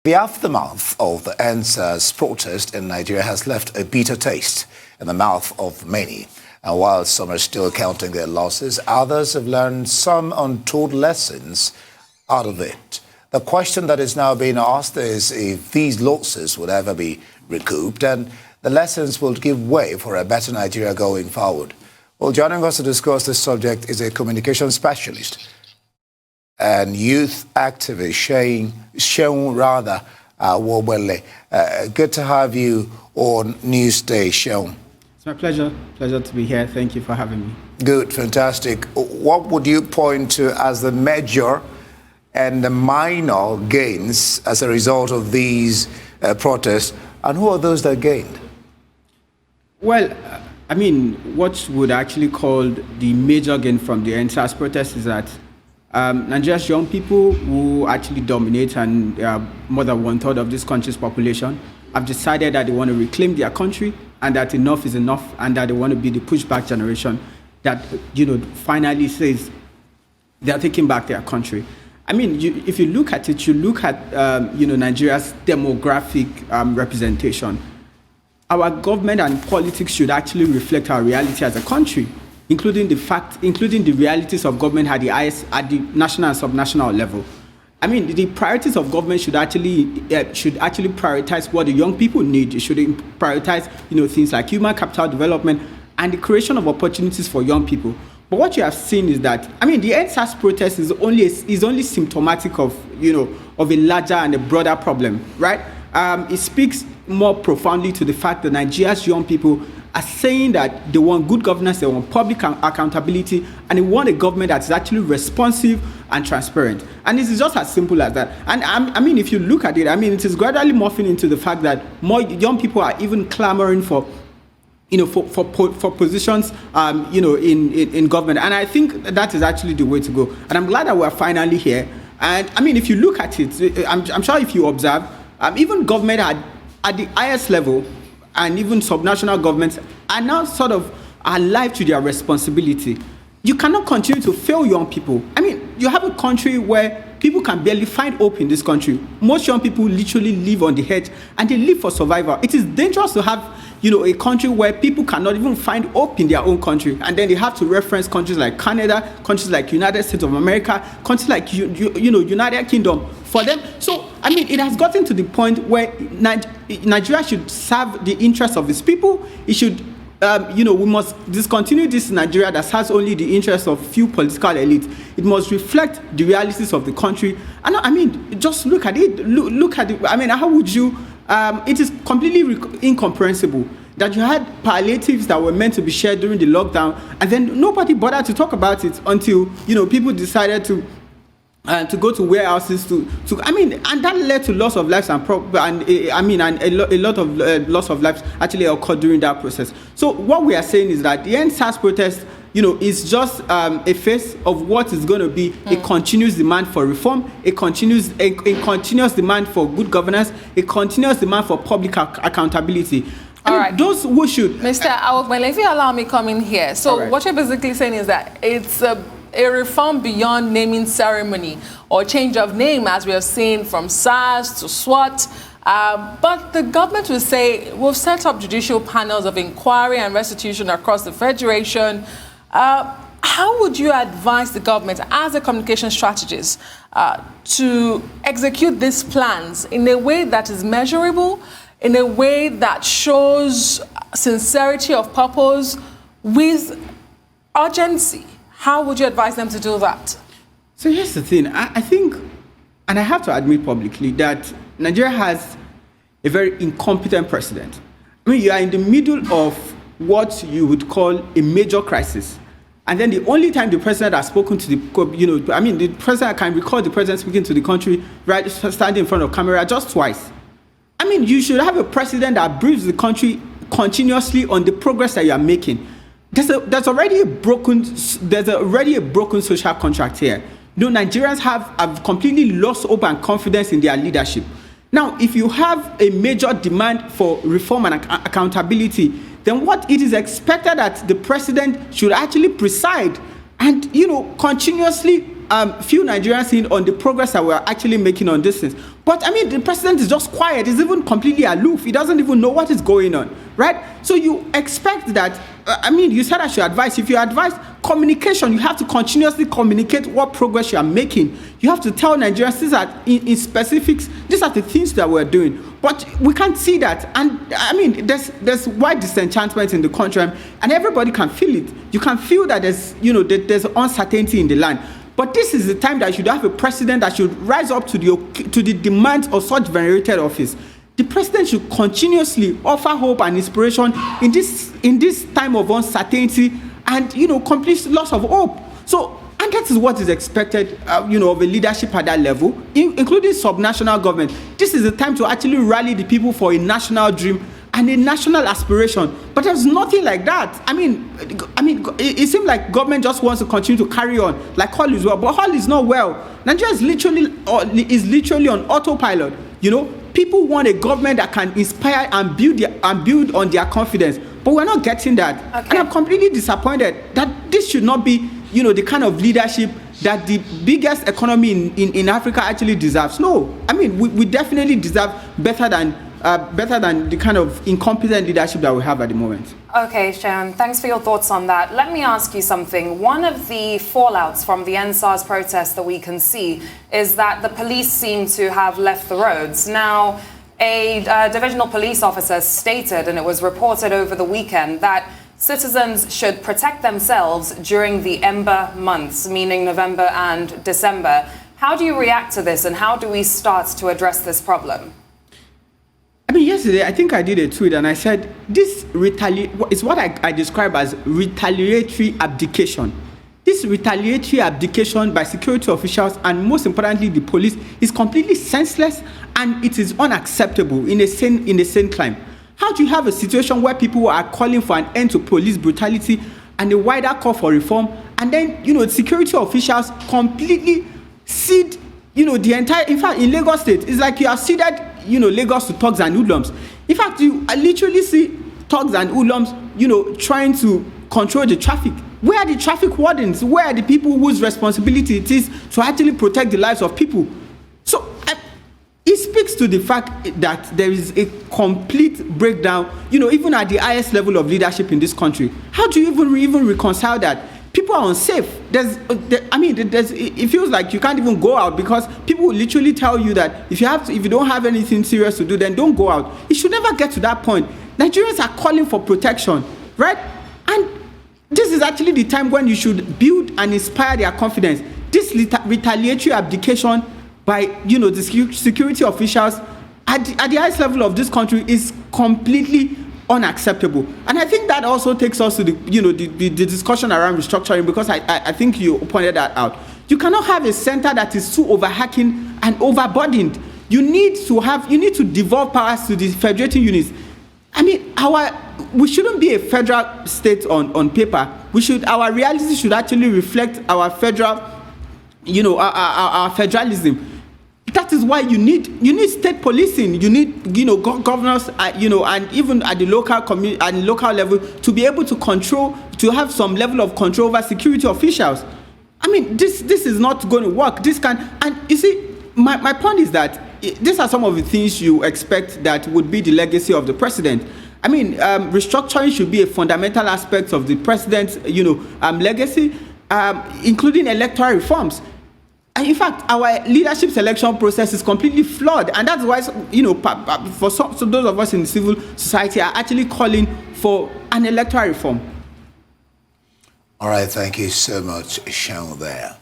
The aftermath of the NSAS protest in Nigeria has left a bitter taste in the mouth of many. And while some are still counting their losses, others have learned some untold lessons out of it. The question that is now being asked is if these losses would ever be recouped and the lessons will give way for a better Nigeria going forward. Well, joining us to discuss this subject is a communication specialist and youth activist, Seun Awongbenle. Good to have you on Newsday, Seun. It's my pleasure to be here. Thank you for having me. Good, fantastic. What would you point to as the major and the minor gains as a result of these protests, and who are those that gained? Well, what would actually call the major gain from the NSAS protest is that Nigeria's young people, who actually dominate and more than 1/3 of this country's population, have decided that they want to reclaim their country and that enough is enough, and that they want to be the pushback generation that finally says they are taking back their country. If you look at it, you look at Nigeria's demographic representation. Our government and politics should actually reflect our reality as a country, including the realities of government at the national and subnational level. The priorities of government should actually prioritize what the young people need. It should prioritize things like human capital development and the creation of opportunities for young people. But what you have seen is that the NSAS protest is only symptomatic of a larger and a broader problem, right? It speaks more profoundly to the fact that Nigeria's young people are saying that they want good governance, they want public accountability, and they want a government that is actually responsive and transparent. And this is just as simple as that. And if you look at it, it is gradually morphing into the fact that more young people are even clamoring for positions, in government. And I think that is actually the way to go. And I'm glad that we're finally here. And if you look at it, I'm sure if you observe, even government at the highest level and even subnational governments are now sort of alive to their responsibility. You cannot continue to fail young people. You have a country where people can barely find hope in this country. Most young people literally live on the edge and they live for survival. It is dangerous to have a country where people cannot even find hope in their own country, and then they have to reference countries like Canada, countries like United States of America, countries like United Kingdom for them. So it has gotten to the point where Nigeria should serve the interests of its people. It should we must discontinue this Nigeria that has only the interests of few political elites. It must reflect the realities of the country. And just look at it. Look at it. How would you? It is completely incomprehensible that you had palliatives that were meant to be shared during the lockdown, and then nobody bothered to talk about it until people decided to go to warehouses and that led to loss of lives and a lot of loss of lives actually occurred during that process. So what we are saying is that the NSAS protest is just a phase of what is going to be a continuous demand for reform, a continuous demand for good governance, a continuous demand for public accountability. All right. Those who should... Mr. Awongbenle, if you allow me come in here. So right. What you're basically saying is that it's a reform beyond naming ceremony or change of name, as we have seen from SARS to SWAT. But the government will say, we've set up judicial panels of inquiry and restitution across the Federation. How would you advise the government as a communication strategist to execute these plans in a way that is measurable, in a way that shows sincerity of purpose with urgency? How would you advise them to do that? So here's the thing. I think, and I have to admit publicly, that Nigeria has a very incompetent president. You are in the middle of what you would call a major crisis. And then the only time the president has spoken to the president, I can recall the president speaking to the country, right, standing in front of camera just twice. You should have a president that briefs the country continuously on the progress that you are making. There's already a broken social contract here. Nigerians have completely lost hope and confidence in their leadership. Now, if you have a major demand for reform and accountability, then what it is expected that the president should actually preside and, continuously few Nigerians in on the progress that we're actually making on this things. But I mean, the president is just quiet. He's even completely aloof. He doesn't even know what is going on, right? So you expect that, I mean, you said I should advise. If you advise communication, you have to continuously communicate what progress you are making. You have to tell Nigerians these are in specifics, these are the things that we're doing. But we can't see that. And I mean, there's wide disenchantment in the country, and everybody can feel it. You can feel that there's uncertainty in the land. But this is the time that you should have a president that should rise up to the demands of such venerated office. The president should continuously offer hope and inspiration in this time of uncertainty and complete loss of hope. So, and that is what is expected, of a leadership at that level, including subnational government. This is the time to actually rally the people for a national dream and a national aspiration. But there's nothing like that. I mean, it seems like government just wants to continue to carry on like Hall is well, but Hall is not well. Nigeria is literally on autopilot. People want a government that can inspire and build on their confidence, but we're not getting that. Okay. And I'm completely disappointed that this should not be, the kind of leadership that the biggest economy in Africa actually deserves. No, I mean, we definitely deserve better than the kind of incompetent leadership that we have at the moment. Okay, Seun, thanks for your thoughts on that. Let me ask you something. One of the fallouts from the NSAS protests that we can see is that the police seem to have left the roads. Now, a divisional police officer stated, and it was reported over the weekend, that citizens should protect themselves during the Ember months, meaning November and December. How do you react to this, and how do we start to address this problem? I mean, yesterday, I think I did a tweet and I said, this is what I describe as retaliatory abdication. This retaliatory abdication by security officials and, most importantly, the police is completely senseless and it is unacceptable in a sane climate. How do you have a situation where people are calling for an end to police brutality and a wider call for reform, and then, security officials completely cede, the entire, in fact, in Lagos State, it's like you have ceded, Lagos to thugs and hoodlums. In fact, I literally see thugs and hoodlums, trying to control the traffic. Where are the traffic wardens? Where are the people whose responsibility it is to actually protect the lives of people? So it speaks to the fact that there is a complete breakdown, even at the highest level of leadership in this country. How do you even reconcile that? People are unsafe. It feels like you can't even go out because people will literally tell you that if you don't have anything serious to do, then don't go out. It should never get to that point. Nigerians are calling for protection, right? And this is actually the time when you should build and inspire their confidence. This retaliatory abdication by the security officials at the highest level of this country is completely unacceptable. And I think that also takes us to the discussion around restructuring, because I think you pointed that out. You cannot have a center that is too overhacking and overburdened. You need to devolve powers to the federating units. I mean, we shouldn't be a federal state on paper. Our reality should actually reflect our federal, our federalism. That is why you need state policing. You need governors, and even at the local level to be able to control, to have some level of control over security officials. I mean, this is not going to work. And you see, my point is that these are some of the things you expect that would be the legacy of the president. I mean, restructuring should be a fundamental aspect of the president's legacy, including electoral reforms. And in fact, our leadership selection process is completely flawed, and that's why for some those of us in civil society are actually calling for an electoral reform. All right, thank you so much, Seun there.